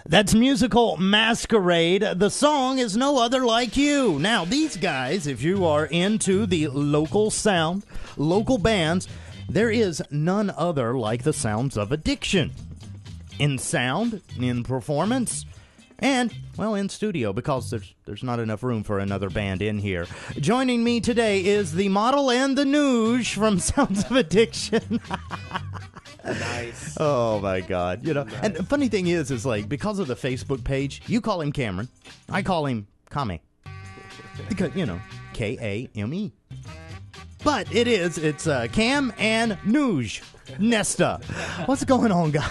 That's Musical Masquerade. The song is No Other Like You. Now, these guys, if you are into the local sound, local bands, there is none other like the Sounds of Addiction. In sound, in performance, and, well, in studio, because there's not enough room for another band in here. Joining me today is the model and the Nuge from Sounds of Addiction. Nice. Oh, my God. You know, Nice. And the funny thing is like, because of the Facebook page, you call him Cameron. I call him Kame. Because, you know, K-A-M-E. But it's Cam and Nuge. Nesta. What's going on, guys?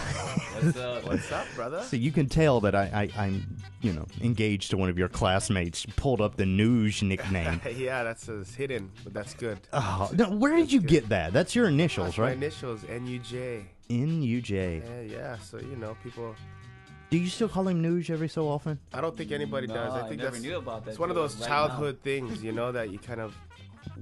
What's up, brother? So you can tell that I'm, you know, engaged to one of your classmates. Pulled up the Nuge nickname. Yeah, that's hidden, but that's good. Oh, no, where did you get that? That's your initials, That's right? my initials, N-U-J. N-U-J. Yeah, so, you know, people... Do you still call him Nuge every so often? I don't think anybody does. I think never knew about that. it's one of those right childhood things, you know, that you kind of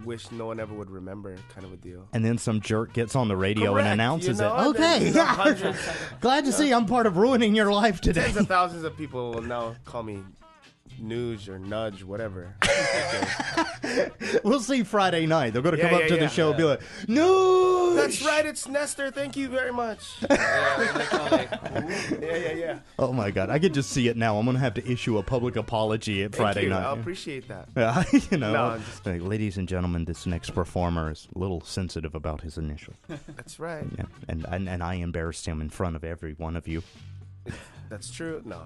wish no one ever would remember, kind of a deal. And then some jerk gets on the radio Correct, and announces you know, it. and then, Okay, you know, hundreds, glad to see I'm part of ruining your life today. tens of thousands of people will now call me Nuge or Nudge, whatever. Okay. We'll see Friday night. They're going to Yeah, come up yeah, to the yeah. show and be like, Nuge! That's right, it's Nestor. Thank you very much. Yeah. Oh, my God. I could just see it now. I'm going to have to issue a public apology at Thank Friday you. night. I appreciate that. Yeah, you know, No, I'm just- like, ladies and gentlemen, this next performer is a little sensitive about his initials. That's right. Yeah, and I embarrassed him in front of every one of you. That's true. No.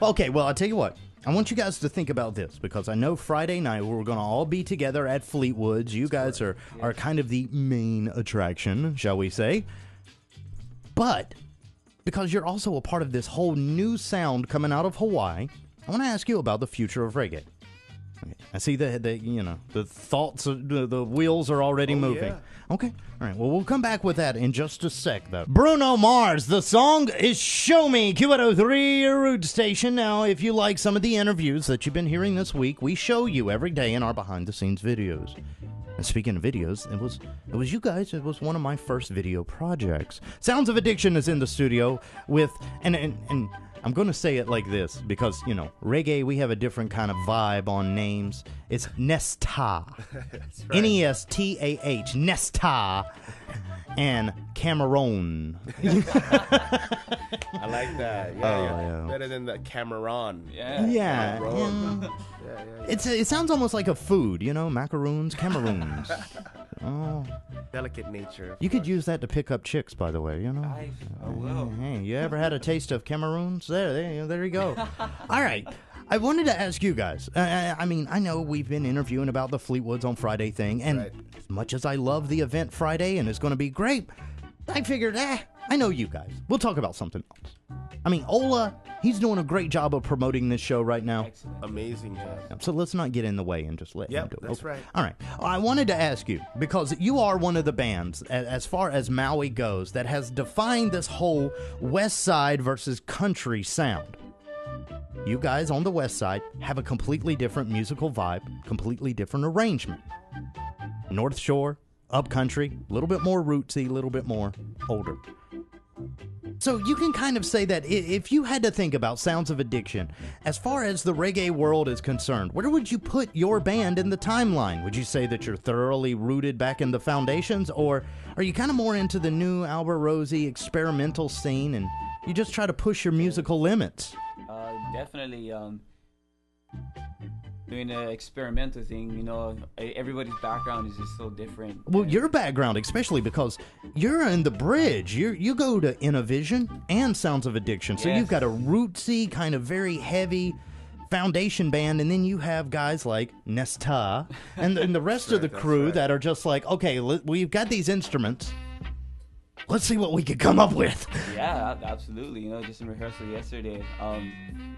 Okay, well, I'll tell you what. I want you guys to think about this, because I know Friday night we're going to all be together at Fleetwood's. You guys are kind of the main attraction, shall we say. But because you're also a part of this whole new sound coming out of Hawaii, I want to ask you about the future of reggae. Okay. I see the thoughts, the wheels are already moving. Yeah. Okay. All right. Well, we'll come back with that in just a sec, though. Bruno Mars. The song is Show Me. Q103, your root station. Now, if you like some of the interviews that you've been hearing this week, we show you every day in our behind-the-scenes videos. And speaking of videos, it was you guys. It was one of my first video projects. Sounds of Addiction is in the studio with and I'm going to say it like this because, you know, reggae, we have a different kind of vibe on names. It's Nesta. That's right. N-E-S-T-A-H. Nesta. And Cameron. I like that. Yeah. Better than the Cameron. Yeah. Yeah. It sounds almost like a food, you know, macaroons, Cameroons. Oh. Delicate nature. You could use that to pick up chicks, by the way, you know. I will. Hey, you ever had a taste of Cameroons? There you go. All right. I wanted to ask you guys. I mean, I know we've been interviewing about the Fleetwoods on Friday thing, and Right. as much as I love the event Friday and it's going to be great, I figured, I know you guys. We'll talk about something else. I mean, Ola, he's doing a great job of promoting this show right now. Excellent. Amazing job. So let's not get in the way and just let him Yep, do it. that's right. All right. I wanted to ask you, because you are one of the bands, as far as Maui goes, that has defined this whole West Side versus country sound. You guys on the West Side have a completely different musical vibe, completely different arrangement. North Shore, upcountry, a little bit more rootsy, a little bit more older. So you can kind of say that if you had to think about Sounds of Addiction, as far as the reggae world is concerned, where would you put your band in the timeline? Would you say that you're thoroughly rooted back in the foundations, or are you kind of more into the new Albert Rosie experimental scene and you just try to push your musical limits? Definitely doing the experimental thing, you know, everybody's background is just so different. Well, And your background, especially because you're in the bridge. You go to Innovision and Sounds of Addiction. So Yes. you've got a rootsy, kind of very heavy foundation band, and then you have guys like Nesta and the rest of the That's crew right. that are just like, okay, we've got these instruments. Let's see what we can come up with. Yeah, absolutely. You know, just in rehearsal yesterday,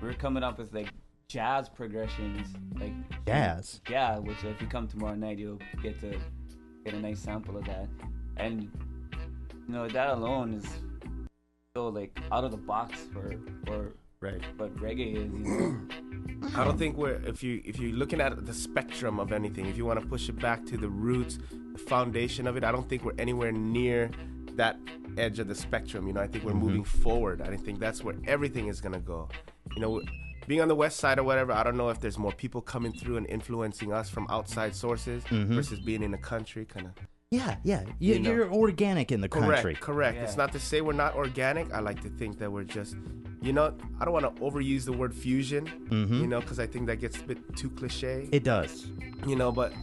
we were coming up with like jazz progressions, like Jazz. yeah, which if you come tomorrow night, you'll get a nice sample of that. And you know, that alone is so like out of the box for Right. what reggae is. You know, I don't think if you're looking at the spectrum of anything, if you want to push it back to the roots, the foundation of it, I don't think we're anywhere near that edge of the spectrum. You know, I think we're moving forward. I think that's where everything is gonna go. You know, being on the west side or whatever, I don't know if there's more people coming through and influencing us from outside sources versus being in the country, kind of. Yeah. You're organic in the country. Correct. Yeah. It's not to say we're not organic. I like to think that we're just, you know, I don't want to overuse the word fusion, you know, because I think that gets a bit too cliche. It does. You know, but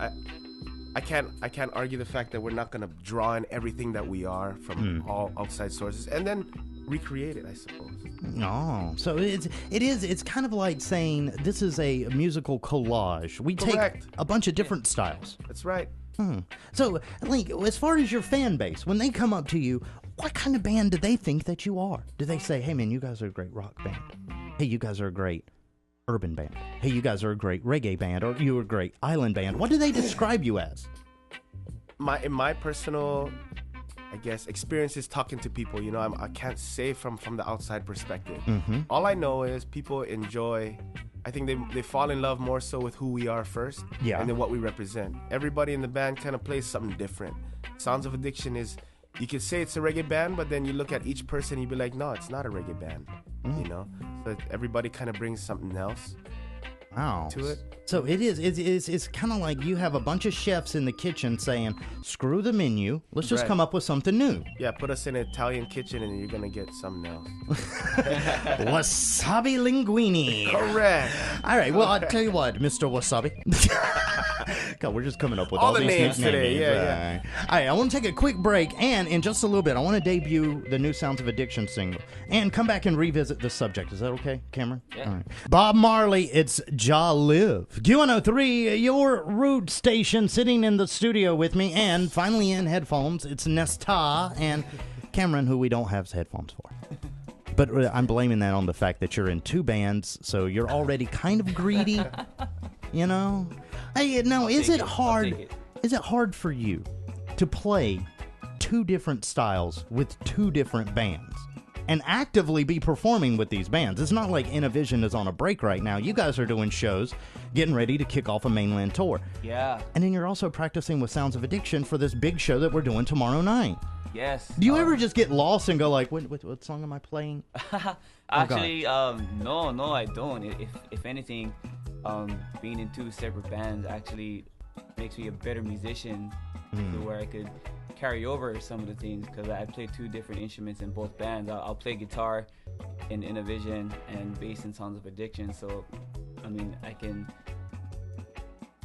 I can't argue the fact that we're not going to draw in everything that we are from all outside sources and then recreate it, I suppose. Oh, so it's kind of like saying this is a musical collage. We Correct. take a bunch of different styles. That's right. So, Link, as far as your fan base, when they come up to you, what kind of band do they think that you are? Do they say, hey, man, you guys are a great rock band. Hey, you guys are a great urban band. Hey, you guys are a great reggae band, or you're a great island band. What do they describe you as? In my personal, I guess, experiences talking to people, you know, I can't say from the outside perspective. All I know is people enjoy. I think they fall in love more so with who we are first, and then what we represent. Everybody in the band kind of plays something different. Sounds of Addiction is, you could say it's a reggae band, but then you look at each person, you'd be like, no, it's not a reggae band, you know? So everybody kind of brings something else to it. So it's kind of like you have a bunch of chefs in the kitchen saying, screw the menu, let's just come up with something new. Yeah, put us in an Italian kitchen and you're going to get something else. Wasabi linguine. Correct. All right, well, I'll tell you what, Mr. Wasabi. God, we're just coming up with all all the these names new today. names. Yeah. All right, I want to take a quick break, and in just a little bit, I want to debut the new Sounds of Addiction single and come back and revisit the subject. Is that okay, Cameron? Yeah. All right. Bob Marley, it's Ja Live. Q103, your root station, sitting in the studio with me, and finally in headphones, it's Nesta and Cameron, who we don't have headphones for. But I'm blaming that on the fact that you're in two bands, so you're already kind of greedy, you know? Hey, now, is it hard? Is it hard for you to play two different styles with two different bands and actively be performing with these bands? It's not like Innovision is on a break right now. You guys are doing shows, getting ready to kick off a mainland tour. Yeah. And then you're also practicing with Sounds of Addiction for this big show that we're doing tomorrow night. Yes. Do you ever just get lost and go like, what song am I playing? Actually, no, I don't. If anything, being in two separate bands actually makes me a better musician, to where I could carry over some of the things, because I play two different instruments in both bands. I'll play guitar in Innovision and bass in Sounds of Addiction. So, I mean, I can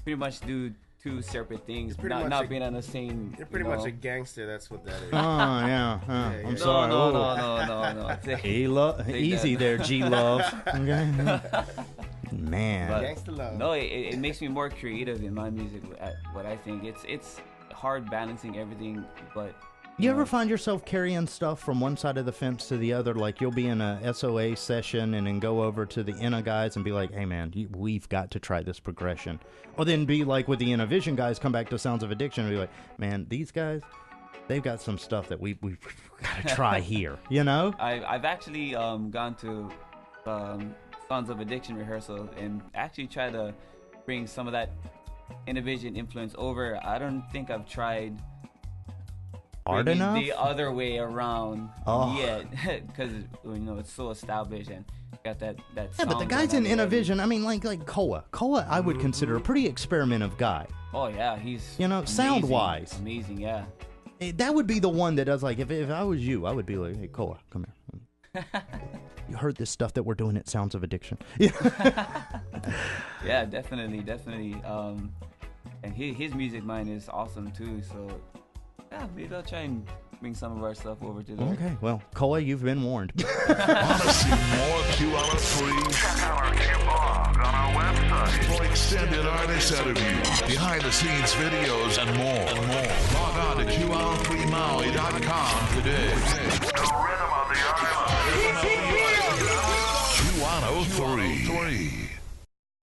pretty much do two separate things, not being on the same. You're pretty much a gangster. That's what that is. Oh, yeah. I'm No, sorry. no. Easy there, G-Love. Okay. Man. Gangster love. No, it makes me more creative in my music. What I think it's hard balancing everything, but You ever find yourself carrying stuff from one side of the fence to the other? Like you'll be in a SOA session and then go over to the Inna guys and be like, hey man, we've got to try this progression. Or then be like with the Innovision guys, come back to Sounds of Addiction and be like, man, these guys, they've got some stuff that we've got to try here, you know? I've actually gone to Sounds of Addiction rehearsal and actually try to bring some of that Innovision influence over. I don't think I've tried hard enough the other way around yet, because it's so established and got that yeah, but the guys in Innovision, I mean, like Koa I would consider a pretty experimentative guy. Oh yeah, he's sound wise amazing. Yeah, that would be the one that does, like, if I was you, I would be like, hey Koa, come here. You heard this stuff that we're doing at Sounds of Addiction? Yeah, definitely. And his music mind is awesome too. So yeah, maybe I'll try and bring some of our stuff over to them. Okay, well, Koa, you've been warned. Want to see more Q103? Check out our Q blog on our website for extended artist interviews, behind-the-scenes videos, and more. Log on to Q103Maui.com today. The rhythm of the